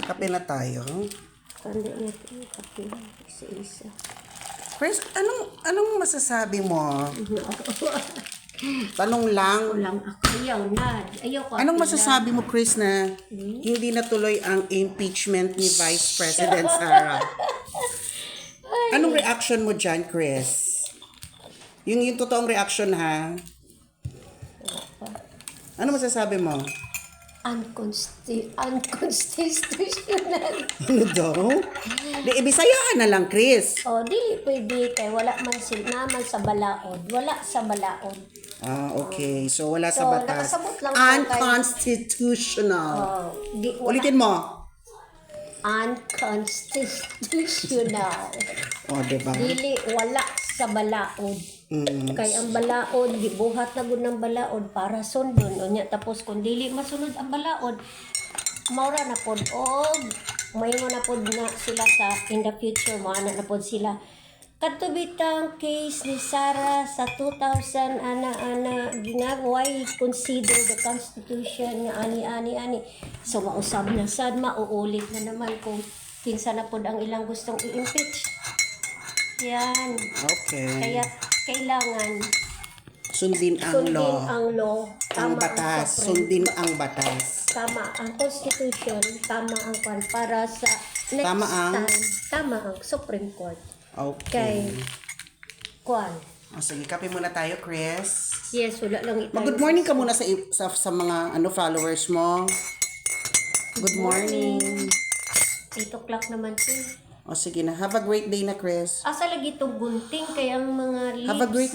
Kape na tayo. Kanda natin yung kape. Isa-isa. Chris, anong masasabi mo? Tanong lang. Walang ako. Ayaw ko. Anong masasabi mo, Chris, na hindi natuloy ang impeachment ni Vice President Sara? Anong reaction mo dyan, Chris? Yung totoong reaction, ha? Ano masasabi mo? Unconstitutional. Ano daw? Di, ibisayaan na lang, Chris. O, dili pwede kay wala man naman sa balaod. Wala sa balaod. Ah, okay. So, wala sa So, batas. nakasabot lang po Unconstitutional. Wala. Ulitin mo. Unconstitutional. O, diba? Dili wala sa balaod. Kay ang balaod, gibuhat na gud ng balaod para sundon unya, tapos kung dili masunod ang balaod, maura na pod og mayo na pod na sila sa in the future, maana na pod sila. Kadto bitang case ni Sara sa 2000 ana ginagway consider the constitution nga ani. So mausab na sad, mauulit na naman kung kinsa na pod ang ilang gustong i-impeach. Yan. Okay. Kaya kailangan Sundin ang law. ang law, Ang tama batas. Supreme. Sundin ang batas. Tama ang Constitution, tama ang kwan para sa next Tama ang? time. Tama ang Supreme Court. Okay. Kay kwan. O, sige, kape muna tayo, Chris. Yes, wala lang itayo. Good morning ka muna sa mga followers mo. Good morning. 8 o'clock naman siya. O sige na. Have a great day na, Chris. Asa lagi itong gunting kaya ang mga leaves. Have a great